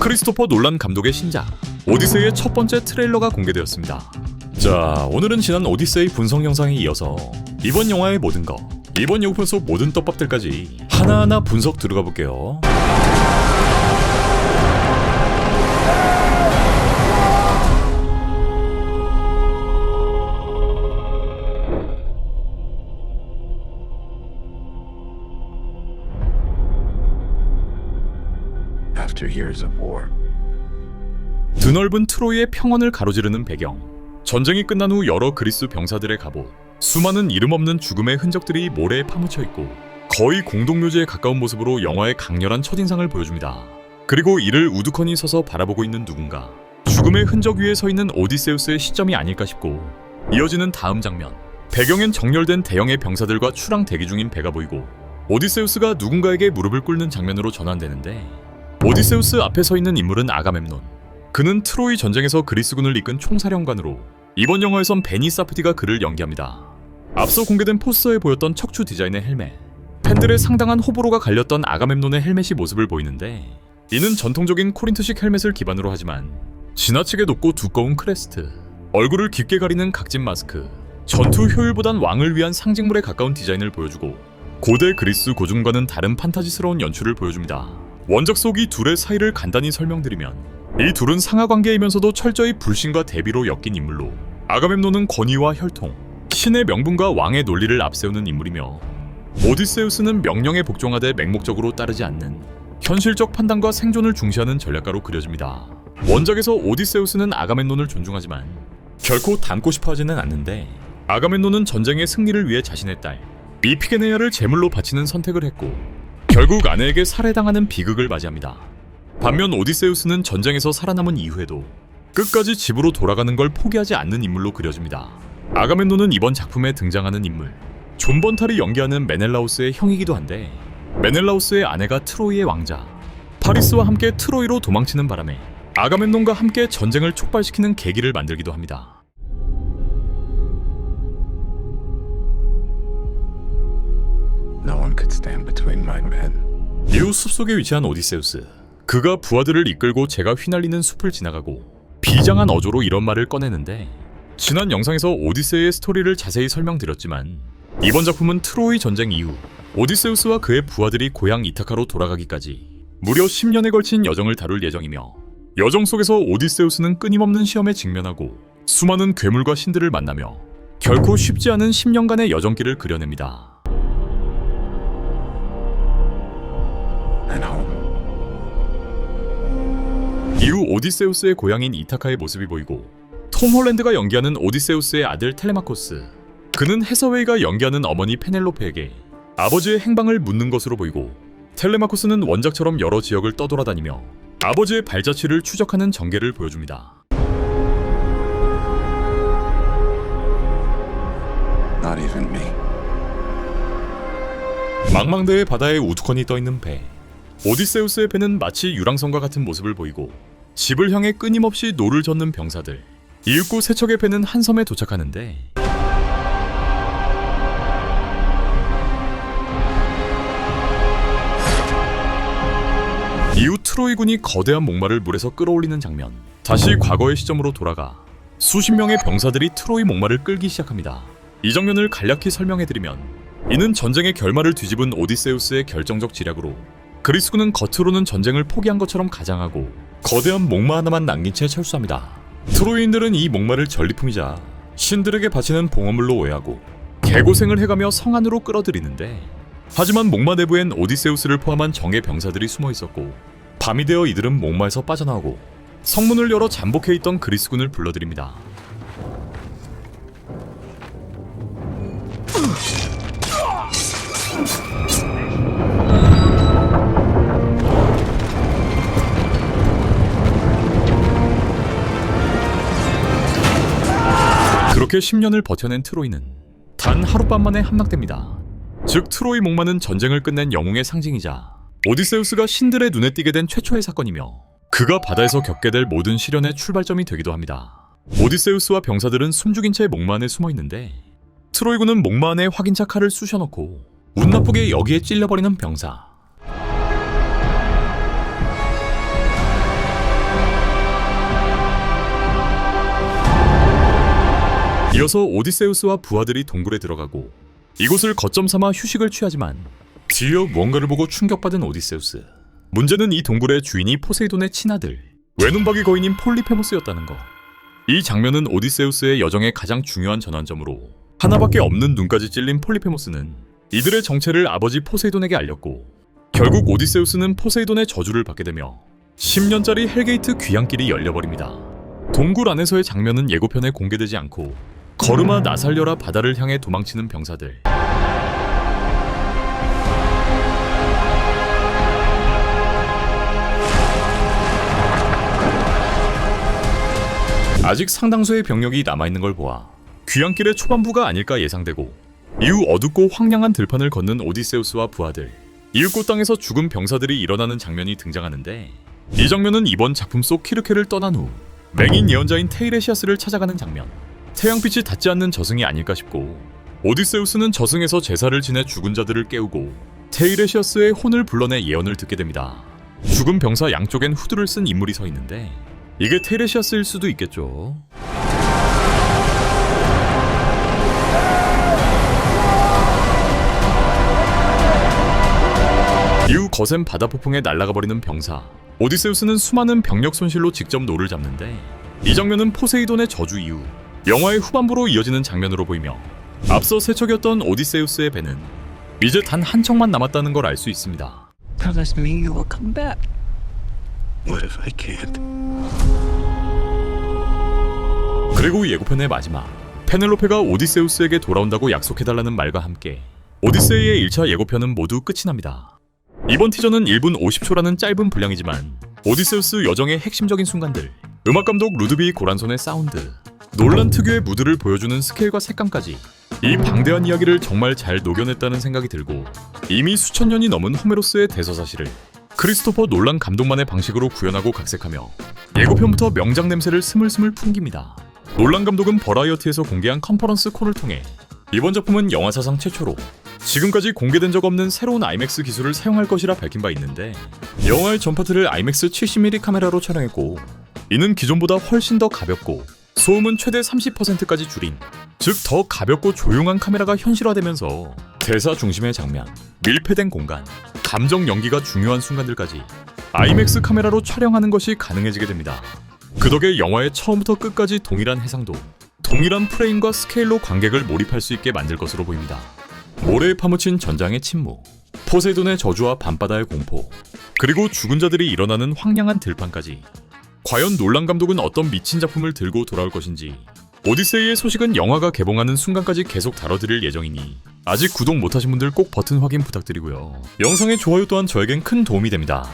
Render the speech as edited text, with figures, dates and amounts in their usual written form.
크리스토퍼 놀란 감독의 신작 오디세이의 첫 번째 트레일러가 공개되었습니다. 자, 오늘은 지난 오디세이 분석 영상에 이어서 이번 영화의 모든 것, 이번 예고편 속 모든 떡밥들까지 하나하나 분석 들어가 볼게요. 드넓은 트로이의 평원을 가로지르는 배경, 전쟁이 끝난 후 여러 그리스 병사들의 갑옷, 수많은 이름 없는 죽음의 흔적들이 모래에 파묻혀 있고 거의 공동묘지에 가까운 모습으로 영화의 강렬한 첫인상을 보여줍니다. 그리고 이를 우두커니 서서 바라보고 있는 누군가, 죽음의 흔적 위에 서 있는 오디세우스의 시점이 아닐까 싶고, 이어지는 다음 장면, 배경엔 정렬된 대형의 병사들과 출항 대기 중인 배가 보이고 오디세우스가 누군가에게 무릎을 꿇는 장면으로 전환되는데, 오디세우스 앞에 서 있는 인물은 아가멤논. 그는 트로이 전쟁에서 그리스군을 이끈 총사령관으로 이번 영화에선 베니 사프디가 그를 연기합니다. 앞서 공개된 포스터에 보였던 척추 디자인의 헬멧, 팬들의 상당한 호불호가 갈렸던 아가멤논의 헬멧이 모습을 보이는데, 이는 전통적인 코린트식 헬멧을 기반으로 하지만 지나치게 높고 두꺼운 크레스트, 얼굴을 깊게 가리는 각진 마스크, 전투 효율보단 왕을 위한 상징물에 가까운 디자인을 보여주고 고대 그리스 고증과는 다른 판타지스러운 연출을 보여줍니다. 원작 속 이 둘의 사이를 간단히 설명드리면, 이 둘은 상하관계이면서도 철저히 불신과 대비로 엮인 인물로, 아가멤논은 권위와 혈통, 신의 명분과 왕의 논리를 앞세우는 인물이며, 오디세우스는 명령에 복종하되 맹목적으로 따르지 않는 현실적 판단과 생존을 중시하는 전략가로 그려집니다. 원작에서 오디세우스는 아가멤논을 존중하지만 결코 닮고 싶어 하지는 않는데, 아가멤논은 전쟁의 승리를 위해 자신의 딸 이피게네아를 제물로 바치는 선택을 했고 결국 아내에게 살해당하는 비극을 맞이합니다. 반면 오디세우스는 전쟁에서 살아남은 이후에도 끝까지 집으로 돌아가는 걸 포기하지 않는 인물로 그려집니다. 아가멤논은 이번 작품에 등장하는 인물, 존 번탈이 연기하는 메넬라우스의 형이기도 한데, 메넬라우스의 아내가 트로이의 왕자 파리스와 함께 트로이로 도망치는 바람에 아가멤논과 함께 전쟁을 촉발시키는 계기를 만들기도 합니다. No one could stand between my men. 이후 숲속에 위치한 오디세우스, 그가 부하들을 이끌고 제가 휘날리는 숲을 지나가고 비장한 어조로 이런 말을 꺼내는데, 지난 영상에서 오디세이의 스토리를 자세히 설명드렸지만 이번 작품은 트로이 전쟁 이후 오디세우스와 그의 부하들이 고향 이타카로 돌아가기까지 무려 10년에 걸친 여정을 다룰 예정이며, 여정 속에서 오디세우스는 끊임없는 시험에 직면하고 수많은 괴물과 신들을 만나며 결코 쉽지 않은 10년간의 여정길을 그려냅니다. 이후 오디세우스의 고향인 이타카의 모습이 보이고, 톰 홀랜드가 연기하는 오디세우스의 아들 텔레마코스, 그는 해서웨이가 연기하는 어머니 페넬로페에게 아버지의 행방을 묻는 것으로 보이고, 텔레마코스는 원작처럼 여러 지역을 떠돌아다니며 아버지의 발자취를 추적하는 전개를 보여줍니다. Not even me. 망망대해 바다에 우두커니 떠있는 배, 오디세우스의 배는 마치 유랑선과 같은 모습을 보이고, 집을 향해 끊임없이 노를 젓는 병사들, 이윽고 세 척의 배는 한 섬에 도착하는데, 이후 트로이군이 거대한 목마를 물에서 끌어올리는 장면, 다시 과거의 시점으로 돌아가 수십 명의 병사들이 트로이 목마를 끌기 시작합니다. 이 장면을 간략히 설명해드리면, 이는 전쟁의 결말을 뒤집은 오디세우스의 결정적 지략으로 그리스군은 겉으로는 전쟁을 포기한 것처럼 가장하고 거대한 목마 하나만 남긴 채 철수합니다. 트로이인들은 이 목마를 전리품이자 신들에게 바치는 봉헌물로 오해하고 개고생을 해가며 성 안으로 끌어들이는데, 하지만 목마 내부엔 오디세우스를 포함한 정예 병사들이 숨어 있었고, 밤이 되어 이들은 목마에서 빠져나오고 성문을 열어 잠복해 있던 그리스군을 불러들입니다. 그렇게 10년을 버텨낸 트로이는 단 하룻밤 만에 함락됩니다. 즉, 트로이 목마는 전쟁을 끝낸 영웅의 상징이자 오디세우스가 신들의 눈에 띄게 된 최초의 사건이며, 그가 바다에서 겪게 될 모든 시련의 출발점이 되기도 합니다. 오디세우스와 병사들은 숨죽인 채 목마 안에 숨어 있는데, 트로이군은 목마 안에 확인차 칼을 쑤셔넣고 운 나쁘게 여기에 찔려버리는 병사, 이어서 오디세우스와 부하들이 동굴에 들어가고 이곳을 거점 삼아 휴식을 취하지만 뒤이어 무언가를 보고 충격받은 오디세우스. 문제는 이 동굴의 주인이 포세이돈의 친아들 외눈박이 거인인 폴리페모스였다는 것. 이 장면은 오디세우스의 여정의 가장 중요한 전환점으로 하나밖에 없는 눈까지 찔린 폴리페모스는 이들의 정체를 아버지 포세이돈에게 알렸고 결국 오디세우스는 포세이돈의 저주를 받게 되며 10년짜리 헬게이트 귀향길이 열려버립니다. 동굴 안에서의 장면은 예고편에 공개되지 않고 걸음아 나 살려라 바다를 향해 도망치는 병사들. 아직 상당수의 병력이 남아있는 걸 보아 귀향길의 초반부가 아닐까 예상되고 이후 어둡고 황량한 들판을 걷는 오디세우스와 부하들, 이윽고 땅에서 죽은 병사들이 일어나는 장면이 등장하는데 이 장면은 이번 작품 속 키르케를 떠난 후 맹인 예언자인 테이레시아스를 찾아가는 장면. 태양빛이 닿지 않는 저승이 아닐까 싶고 오디세우스는 저승에서 제사를 지내 죽은 자들을 깨우고 테이레시아스의 혼을 불러내 예언을 듣게 됩니다. 죽은 병사 양쪽엔 후드를 쓴 인물이 서 있는데 이게 테이레시아스일 수도 있겠죠. 이후 거센 바다 폭풍에 날아가 버리는 병사. 오디세우스는 수많은 병력 손실로 직접 노를 잡는데 이 장면은 포세이돈의 저주 이후 영화의 후반부로 이어지는 장면으로 보이며 앞서 세척이었던 오디세우스의 배는 이제 단 한 척만 남았다는 걸 알 수 있습니다. Promise me you will come back. What if I can't? 그리고 예고편의 마지막, 페넬로페가 오디세우스에게 돌아온다고 약속해달라는 말과 함께 오디세이의 1차 예고편은 모두 끝이 납니다. 이번 티저는 1분 50초라는 짧은 분량이지만 오디세우스 여정의 핵심적인 순간들, 음악감독 루드비 고란손의 사운드, 논란 특유의 무드를 보여주는 스케일과 색감까지 이 방대한 이야기를 정말 잘 녹여냈다는 생각이 들고 이미 수천 년이 넘은 호메로스의 대서사시를 크리스토퍼 놀란 감독만의 방식으로 구현하고 각색하며 예고편부터 명작 냄새를 스물스물 풍깁니다. 놀란 감독은 버라이어티에서 공개한 컨퍼런스 콜을 통해 이번 작품은 영화 사상 최초로 지금까지 공개된 적 없는 새로운 IMAX 기술을 사용할 것이라 밝힌 바 있는데 영화의 전파트를 IMAX 70mm 카메라로 촬영했고 이는 기존보다 훨씬 더 가볍고 소음은 최대 30%까지 줄인, 즉 더 가볍고 조용한 카메라가 현실화되면서 대사 중심의 장면, 밀폐된 공간, 감정 연기가 중요한 순간들까지 IMAX 카메라로 촬영하는 것이 가능해지게 됩니다. 그 덕에 영화의 처음부터 끝까지 동일한 해상도, 동일한 프레임과 스케일로 관객을 몰입할 수 있게 만들 것으로 보입니다. 모래에 파묻힌 전장의 침묵, 포세이돈의 저주와 밤바다의 공포, 그리고 죽은 자들이 일어나는 황량한 들판까지 과연 놀란 감독은 어떤 미친 작품을 들고 돌아올 것인지 오디세이의 소식은 영화가 개봉하는 순간까지 계속 다뤄드릴 예정이니 아직 구독 못하신 분들 꼭 버튼 확인 부탁드리고요. 영상의 좋아요 또한 저에겐 큰 도움이 됩니다.